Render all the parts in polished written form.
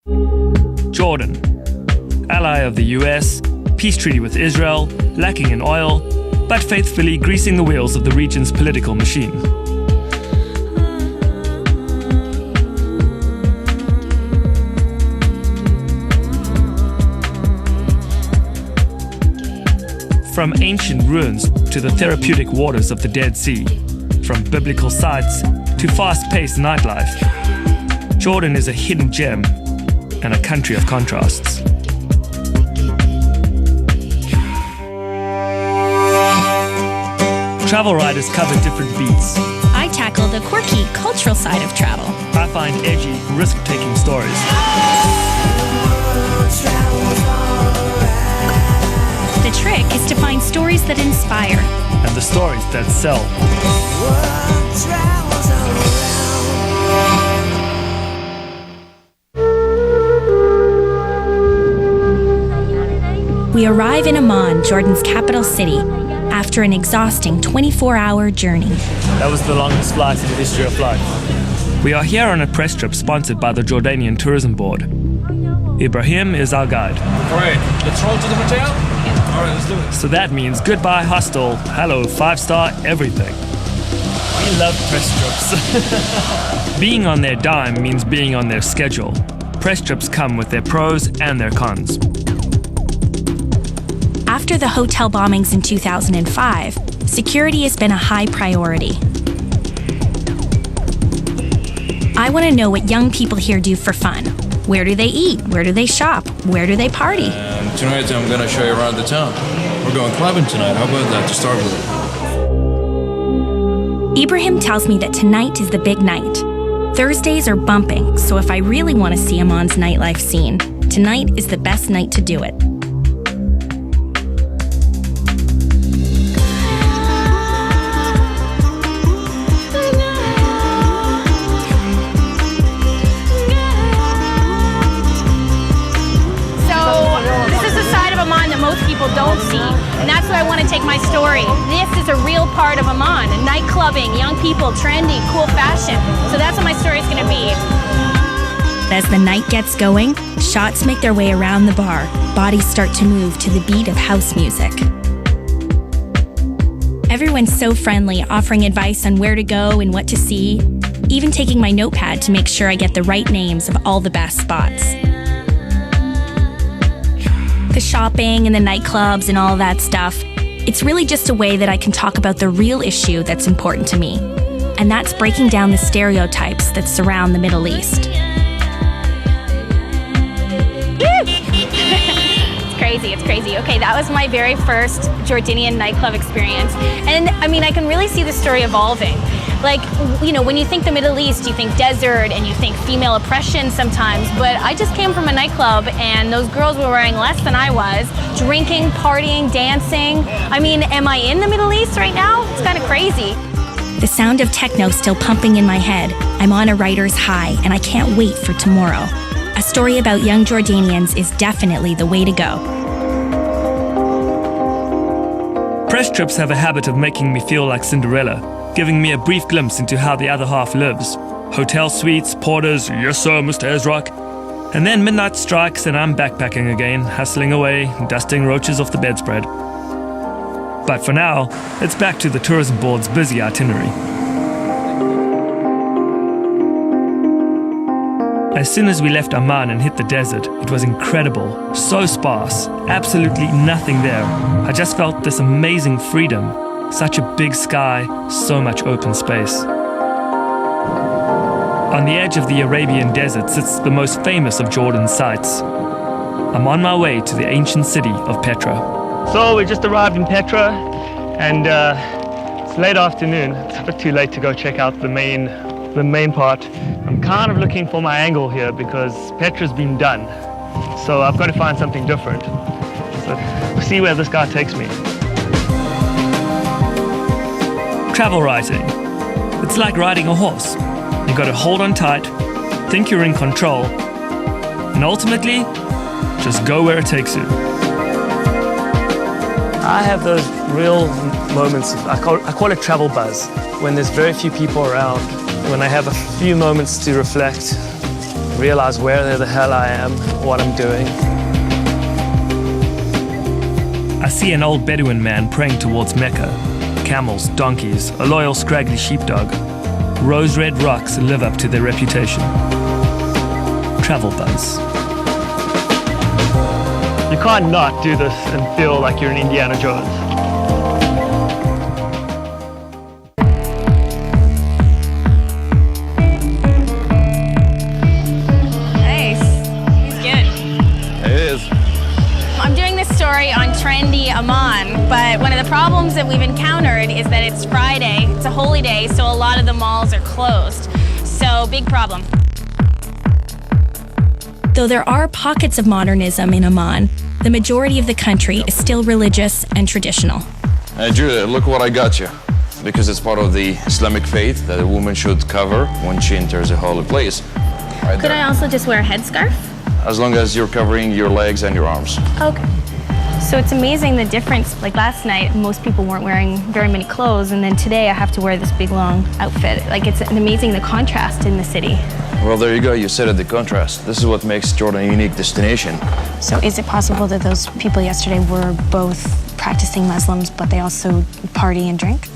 Jordan, ally of the US, peace treaty with Israel, lacking in oil, but faithfully greasing the wheels of the region's political machine. From ancient ruins to the therapeutic waters of the Dead Sea, from biblical sites to fast-paced nightlife, Jordan is a hidden gem and a country of contrasts. Travel writers cover different beats. I tackle the quirky, cultural side of travel. I find edgy, risk-taking stories. The trick is to find stories that inspire. And the stories that sell. We arrive in Amman, Jordan's capital city, after an exhausting 24-hour journey. That was the longest flight in the history of flight. We are here on a press trip sponsored by the Jordanian Tourism Board. Ibrahim is our guide. All right, let's roll to the hotel. All right, let's do it. So that means goodbye hostel, hello 5-star, everything. We love press trips. Being on their dime means being on their schedule. Press trips come with their pros and their cons. After the hotel bombings in 2005, security has been a high priority. I want to know what young people here do for fun. Where do they eat? Where do they shop? Where do they party? Tonight I'm gonna show you around the town. We're going clubbing tonight. How about that to start with? Ibrahim tells me that tonight is the big night. Thursdays are bumping, so if I really want to see Amman's nightlife scene, tonight is the best night to do it. Most people don't see, and that's where I want to take my story. This is a real part of Amman, night clubbing, young people, trendy, cool fashion. So that's what my story is going to be. As the night gets going, shots make their way around the bar. Bodies start to move to the beat of house music. Everyone's so friendly, offering advice on where to go and what to see, even taking my notepad to make sure I get the right names of all the best spots. The shopping and the nightclubs and all that stuff, it's really just a way that I can talk about the real issue that's important to me. And that's breaking down the stereotypes that surround the Middle East. It's crazy. Okay, that was my very first Jordanian nightclub experience. And I mean, I can really see the story evolving. Like, you know, when you think the Middle East, you think desert and you think female oppression sometimes, but I just came from a nightclub and those girls were wearing less than I was, drinking, partying, dancing. I mean, am I in the Middle East right now? It's kind of crazy. The sound of techno still pumping in my head. I'm on a writer's high and I can't wait for tomorrow. A story about young Jordanians is definitely the way to go. Press trips have a habit of making me feel like Cinderella, giving me a brief glimpse into how the other half lives. Hotel suites, porters, yes sir, Mr. Ezrock. And then midnight strikes and I'm backpacking again, hustling away, dusting roaches off the bedspread. But for now, it's back to the tourism board's busy itinerary. As soon as we left Amman and hit the desert, it was incredible, so sparse, absolutely nothing there. I just felt this amazing freedom, such a big sky, so much open space. On the edge of the Arabian desert sits the most famous of Jordan's sites. I'm on my way to the ancient city of Petra. So we just arrived in Petra, and it's late afternoon. It's a bit too late to go check out the main part. I'm kind of looking for my angle here because Petra's been done. So I've got to find something different. So we'll see where this guy takes me. Travel writing. It's like riding a horse. You've got to hold on tight, think you're in control, and ultimately, just go where it takes you. I have those real moments, I call it travel buzz, when there's very few people around, when I have a few moments to reflect, realize where the hell I am, what I'm doing. I see an old Bedouin man praying towards Mecca. Camels, donkeys, a loyal scraggly sheepdog. Rose-red rocks live up to their reputation. Travel buzz. You can't not do this and feel like you're in Indiana Jones. Nice. He's good. It is. I'm doing this story on trendy Amman, but one of the problems that we've encountered is that it's Friday, it's a holy day, so a lot of the malls are closed. So, big problem. Though there are pockets of modernism in Amman, the majority of the country is still religious and traditional. Hey, Julia, look what I got you. Because it's part of the Islamic faith that a woman should cover when she enters a holy place. Right Could there. I also just wear a headscarf? As long as you're covering your legs and your arms. Okay. So it's amazing the difference. Like last night, most people weren't wearing very many clothes, and then today I have to wear this big long outfit. Like it's amazing the contrast in the city. Well, there you go. You said it, the contrast. This is what makes Jordan a unique destination. So is it possible that those people yesterday were both practicing Muslims, but they also party and drink?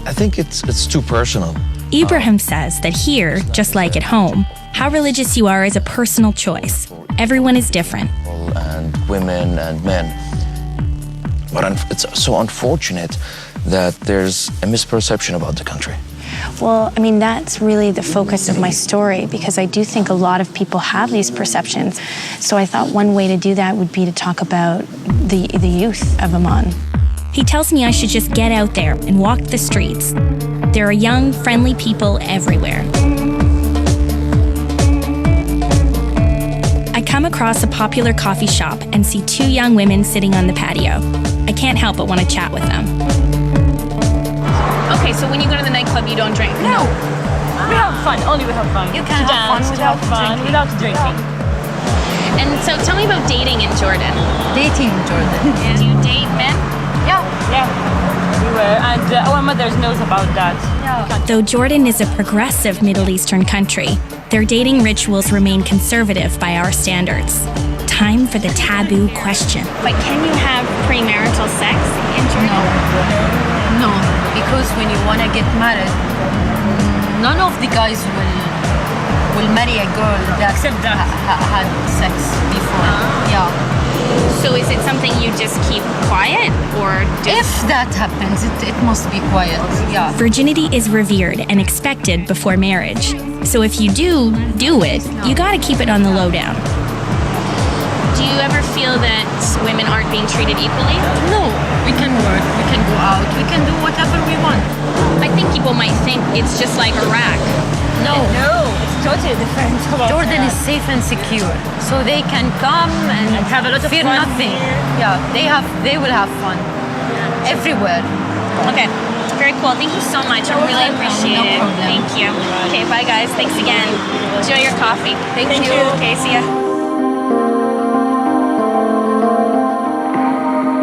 I think it's too personal. Ibrahim says that here, just like at home, how religious you are is a personal choice. Everyone is different. And women and men. But it's so unfortunate that there's a misperception about the country. Well, I mean, that's really the focus of my story because I do think a lot of people have these perceptions. So I thought one way to do that would be to talk about the youth of Amman. He tells me I should just get out there and walk the streets. There are young, friendly people everywhere. I come across a popular coffee shop and see two young women sitting on the patio. I can't help but want to chat with them. Okay, so when you go to the nightclub, you don't drink? No. We have fun. Only we have fun. You can have fun without drinking. And so tell me about dating in Jordan. Dating in Jordan. Do you date men? Yeah. We were, and our mothers knows about that. Though Jordan is a progressive Middle Eastern country, their dating rituals remain conservative by our standards. Time for the taboo question. Like, can you have premarital sex in Jordan? No, because when you want to get married, none of the guys will marry a girl that had sex before. Yeah. So is it something you just keep quiet, or If that happens, it must be quiet. Yeah. Virginity is revered and expected before marriage. So if you do it, you gotta keep it on the lowdown. do you ever feel that women aren't being treated equally? No, we can work, we can go out, we can do whatever we want. I think people might think it's just like Iraq. No, it's totally different. Jordan is safe and secure, so they can come and have a lot of fear fun nothing. Here. Yeah, they will have fun everywhere. Okay, very cool. Thank you so much. I really appreciate it. problem. Thank you. Okay, bye guys. Thanks again. Enjoy your coffee. Thank you. Okay, see ya.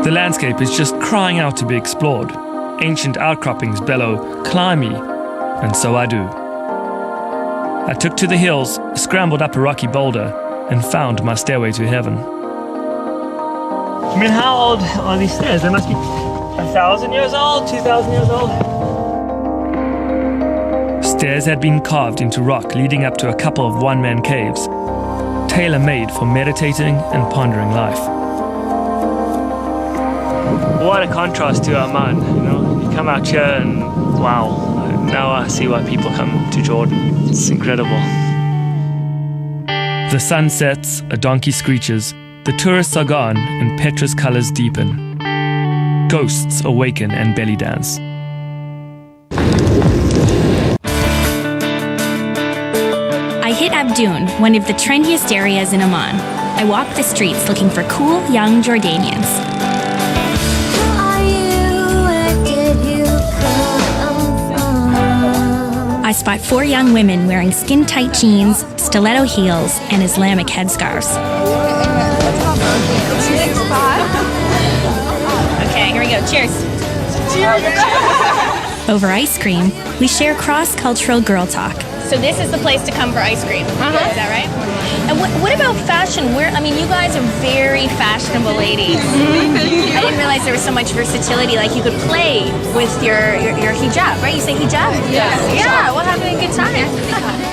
The landscape is just crying out to be explored. Ancient outcroppings bellow, "Climb me," and so I do. I took to the hills, scrambled up a rocky boulder, and found my stairway to heaven. I mean, how old are these stairs? They must be 1,000 years old, 2,000 years old. Stairs had been carved into rock leading up to a couple of one-man caves, tailor-made for meditating and pondering life. What a contrast to Amman, you know? You come out here and wow, now I see why people come to Jordan. It's incredible. The sun sets, a donkey screeches, the tourists are gone and Petra's colors deepen. Ghosts awaken and belly dance. I hit Abdoun, one of the trendiest areas in Amman. I walk the streets looking for cool, young Jordanians. I spot 4 young women wearing skin-tight jeans, stiletto heels, and Islamic headscarves. Okay, here we go. Cheers. Over ice cream, we share cross-cultural girl talk. So this is the place to come for ice cream. Is that right? And what about fashion? You guys are very fashionable ladies. I didn't realize there was so much versatility. Like you could play with your hijab, right? You say hijab? Yeah, we're having a good time.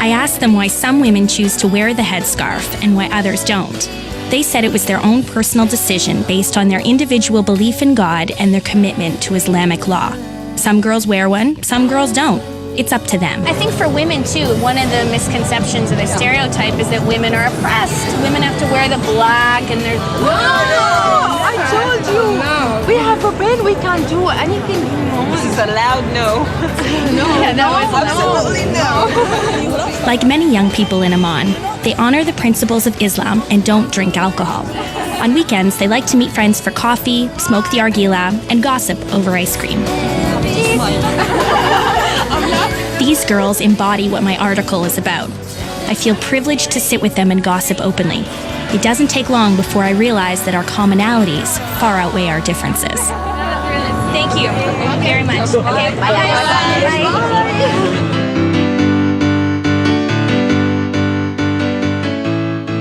I asked them why some women choose to wear the headscarf and why others don't. They said it was their own personal decision based on their individual belief in God and their commitment to Islamic law. Some girls wear one, some girls don't. It's up to them. I think for women too, one of the misconceptions of the stereotype is that women are oppressed. Women have to wear the black and they're... No! I told you! No. We have a band, we can't do anything we want. This is a loud no. Absolutely no. Like many young people in Amman, they honor the principles of Islam and don't drink alcohol. On weekends, they like to meet friends for coffee, smoke the argila, and gossip over ice cream. These girls embody what my article is about. I feel privileged to sit with them and gossip openly. It doesn't take long before I realize that our commonalities far outweigh our differences. Thank you very much. Okay, bye guys. Bye.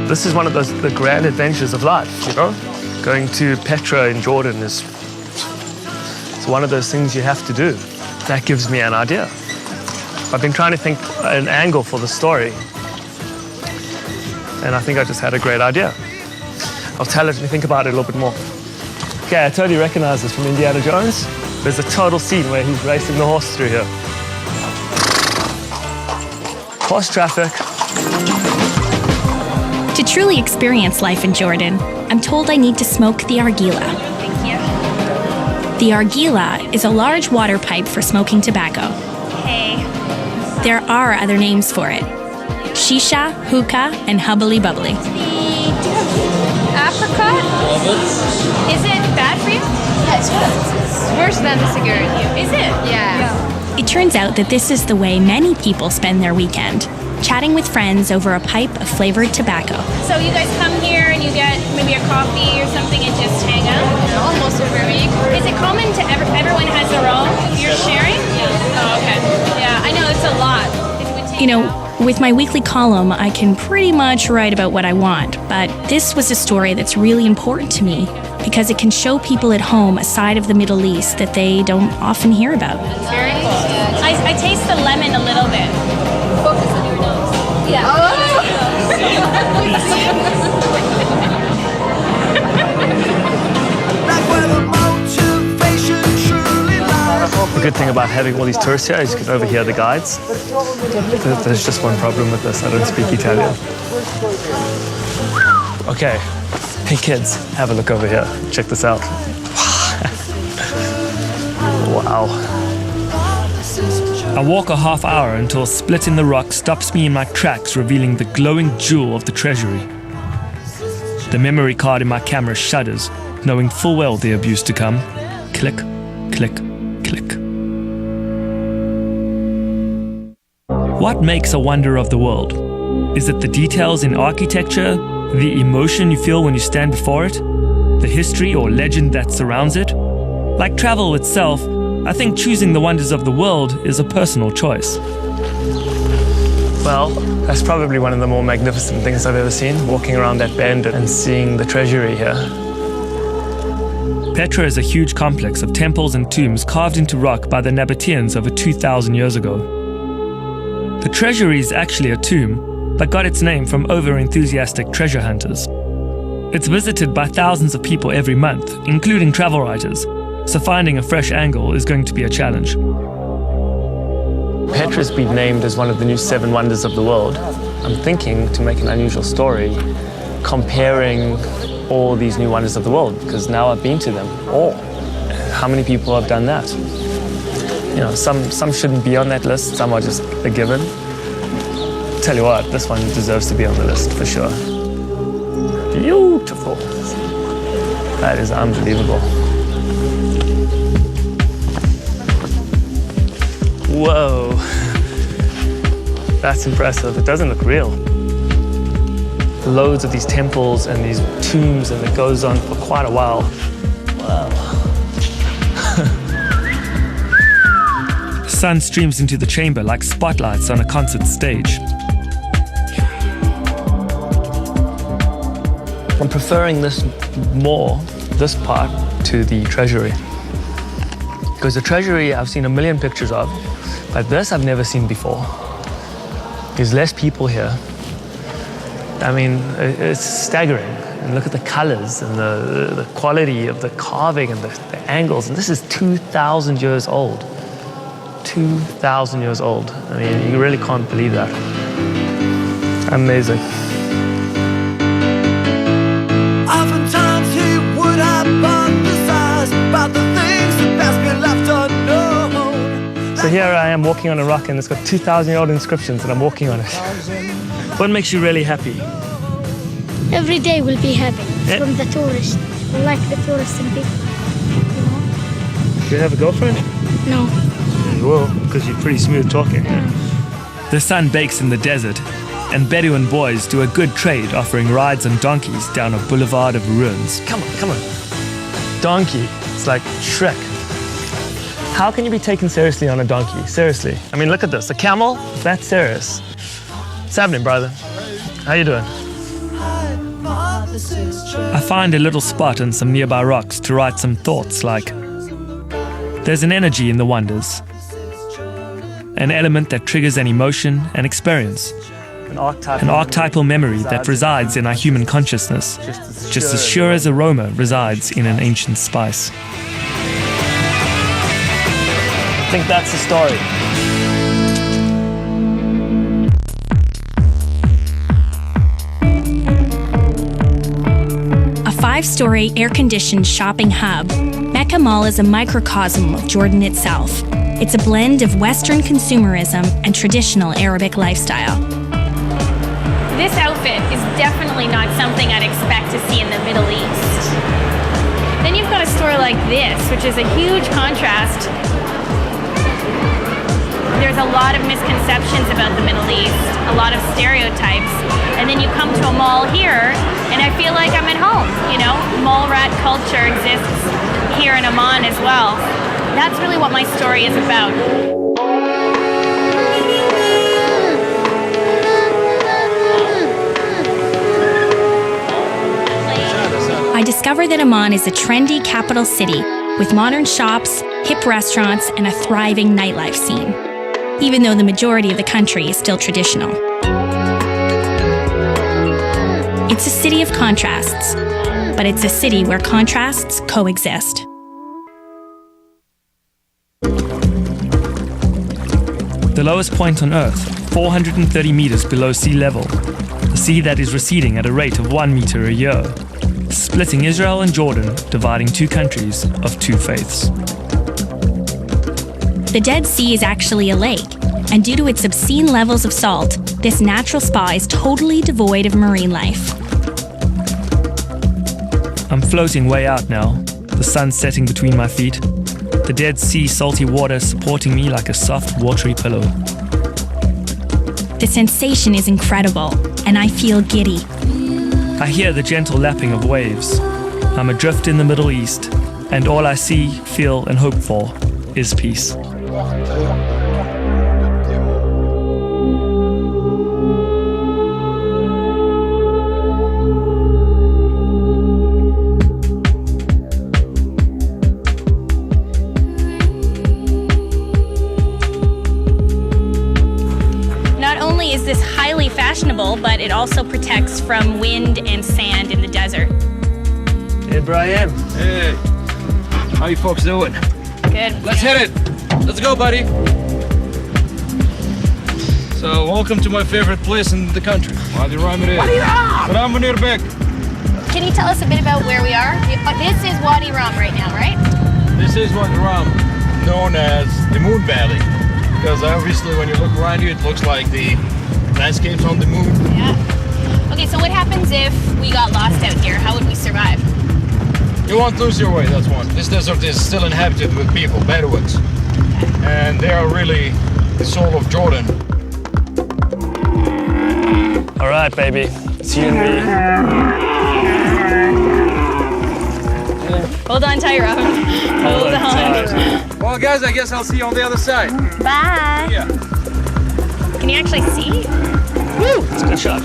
This is one of the grand adventures of life, you know? Going to Petra in Jordan it's one of those things you have to do. That gives me an idea. I've been trying to think an angle for the story, and I think I just had a great idea. I'll tell it and think about it a little bit more. Okay, I totally recognize this from Indiana Jones. There's a total scene where he's racing the horse through here. Horse traffic. To truly experience life in Jordan, I'm told I need to smoke the argila. Thank you. The argila is a large water pipe for smoking tobacco. Hey. There are other names for it. Shisha, hookah, and hubbly bubbly. The apricot? Is it bad for you? Yeah, it's good. It's worse than the cigarette. Is it? Yeah. It turns out that this is the way many people spend their weekend, chatting with friends over a pipe of flavored tobacco. So you guys come here and you get maybe a coffee or something and just hang out? Almost every week. Is it common to everyone has their own? You're sharing? Yeah. Oh, okay. Yeah, I know it's a lot. It would take You know, with my weekly column, I can pretty much write about what I want, but this was a story that's really important to me because it can show people at home a side of the Middle East that they don't often hear about. very cool. I taste the lemon a little bit. Focus on your nose. Yeah. The good thing about having all these tourists here is you can overhear the guides. There's just one problem with this, I don't speak Italian. Okay, hey kids, have a look over here. Check this out. Wow. I walk a half hour until a split in the rock stops me in my tracks, revealing the glowing jewel of the treasury. The memory card in my camera shudders, knowing full well the abuse to come. Click, click, click. What makes a wonder of the world? Is it the details in architecture, the emotion you feel when you stand before it, the history or legend that surrounds it? Like travel itself, I think choosing the wonders of the world is a personal choice. Well, that's probably one of the more magnificent things I've ever seen, walking around that bend and seeing the treasury here. Petra is a huge complex of temples and tombs carved into rock by the Nabateans over 2,000 years ago. The treasury is actually a tomb, but got its name from over-enthusiastic treasure hunters. It's visited by thousands of people every month, including travel writers, so finding a fresh angle is going to be a challenge. Petra's been named as one of the new 7 wonders of the world. I'm thinking to make an unusual story, comparing all these new wonders of the world, because now I've been to them all. How many people have done that? You know, some shouldn't be on that list, some are just a given. Tell you what, this one deserves to be on the list for sure. Beautiful. That is unbelievable. Whoa. That's impressive. It doesn't look real. Loads of these temples and these tombs, and it goes on for quite a while. Wow. sun streams into the chamber like spotlights on a concert stage. I'm preferring this part, to the treasury. Because the treasury I've seen a million pictures of, but this I've never seen before. There's less people here. I mean, it's staggering. And look at the colors and the quality of the carving and the angles. And this is 2,000 years old. 2,000 years old. I mean, you really can't believe that. Amazing. Oftentimes he would hypothesize about the things that best be left unknown. So here I am walking on a rock and it's got 2,000-year-old inscriptions and I'm walking on it. What makes you really happy? Every day will be happy Yeah. from the tourists. I like the tourists and people. Do you have a girlfriend? No. You will, because you're pretty smooth talking. The sun bakes in the desert, and Bedouin boys do a good trade offering rides on donkeys down a boulevard of ruins. Come on. Donkey. It's like Shrek. How can you be taken seriously on a donkey? Seriously. I mean, look at this. A camel? That's serious. What's happening, brother? How you doing? I find a little spot on some nearby rocks to write some thoughts like, there's an energy in the wonders, an element that triggers an emotion and experience, an archetypal memory that resides in our human consciousness, just as sure as aroma resides in an ancient spice. I think that's the story. A 5-story air-conditioned shopping hub, Mecca Mall is a microcosm of Jordan itself. It's a blend of Western consumerism and traditional Arabic lifestyle. This outfit is definitely not something I'd expect to see in the Middle East. Then you've got a store like this, which is a huge contrast. There's a lot of misconceptions about the Middle East, a lot of stereotypes, and then you come to a mall here, and I feel like I'm at home, you know? Mall rat culture exists here in Amman as well. That's really what my story is about. I discover that Amman is a trendy capital city with modern shops, hip restaurants, and a thriving nightlife scene, even though the majority of the country is still traditional. It's a city of contrasts, but it's a city where contrasts coexist. The lowest point on Earth, 430 meters below sea level, a sea that is receding at a rate of 1 meter a year, splitting Israel and Jordan, dividing two countries of two faiths. The Dead Sea is actually a lake, and due to its obscene levels of salt, this natural spa is totally devoid of marine life. I'm floating way out now, the sun setting between my feet, the Dead Sea salty water supporting me like a soft, watery pillow. The sensation is incredible, and I feel giddy. I hear the gentle lapping of waves. I'm adrift in the Middle East, and all I see, feel, and hope for is peace. Is this highly fashionable, but it also protects from wind and sand in the desert. Hey, Brian. Hey, how you folks doing? Good. Let's hit it. Let's go, buddy. So, welcome to my favorite place in the country, Wadi Rum it is. Wadi Rum! Salam Bek. Can you tell us a bit about where we are? This is Wadi Rum right now, right? This is Wadi Rum, known as the Moon Valley, because obviously when you look around you, it looks like the landscapes on the moon. Yeah. Okay, so what happens if we got lost out here? How would we survive? You won't lose your way, that's one. This desert is still inhabited with people, Bedouins. And they are really the soul of Jordan. All right, baby. It's you and me. Hold on tight, Robin. Hold on. Well, guys, I guess I'll see you on the other side. Bye. Yeah. Can you actually see? Woo! It's a good shot.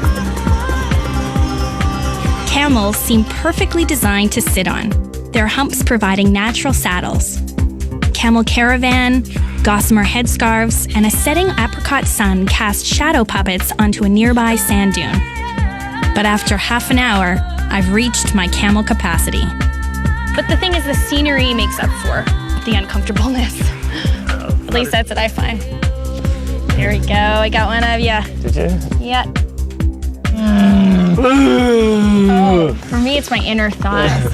Camels seem perfectly designed to sit on, their humps providing natural saddles. Camel caravan, gossamer headscarves, and a setting apricot sun cast shadow puppets onto a nearby sand dune. But after half an hour, I've reached my camel capacity. But the thing is, the scenery makes up for the uncomfortableness. At least that's what I find. There we go. I got one of ya. Did you? Yeah. Oh, for me, it's my inner thighs.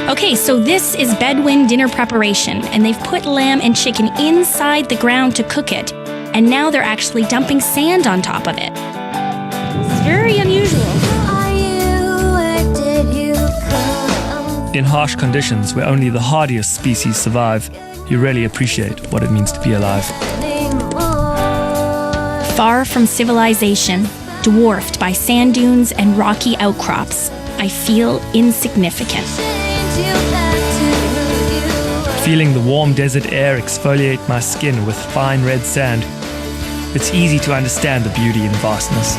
Okay, so this is Bedouin dinner preparation, and they've put lamb and chicken inside the ground to cook it, and now they're actually dumping sand on top of it. It's very unusual. In harsh conditions where only the hardiest species survive, you really appreciate what it means to be alive. Far from civilization, dwarfed by sand dunes and rocky outcrops, I feel insignificant. Feeling the warm desert air exfoliate my skin with fine red sand, it's easy to understand the beauty and vastness.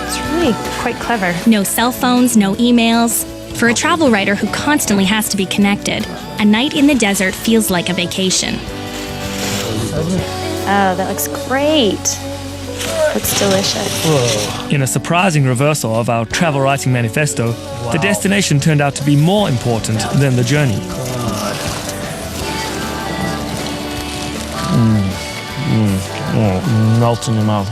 It's really quite clever. No cell phones, no emails. For a travel writer who constantly has to be connected, a night in the desert feels like a vacation. Oh, that looks great. Looks delicious. In a surprising reversal of our travel writing manifesto, the destination turned out to be more important than the journey. Melt in your mouth.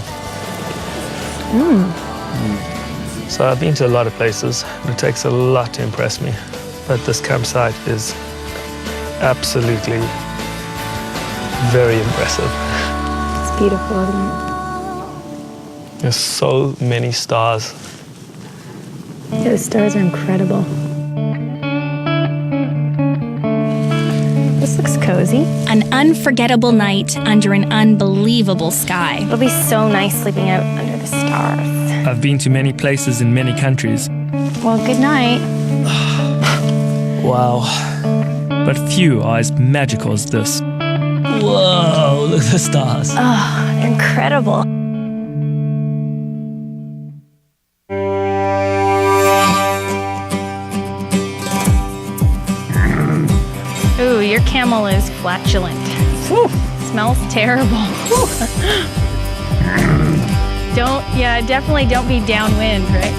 So I've been to a lot of places, and it takes a lot to impress me. But this campsite is absolutely very impressive. It's beautiful, isn't it? There's so many stars. Yeah, the stars are incredible. This looks cozy. An unforgettable night under an unbelievable sky. It'll be so nice sleeping out under the stars. I've been to many places in many countries. Well, good night. Wow. But few are as magical as this. Whoa, look at the stars. Oh, they're incredible. Ooh, your camel is flatulent. Whew. Smells terrible. Definitely don't be downwind, right?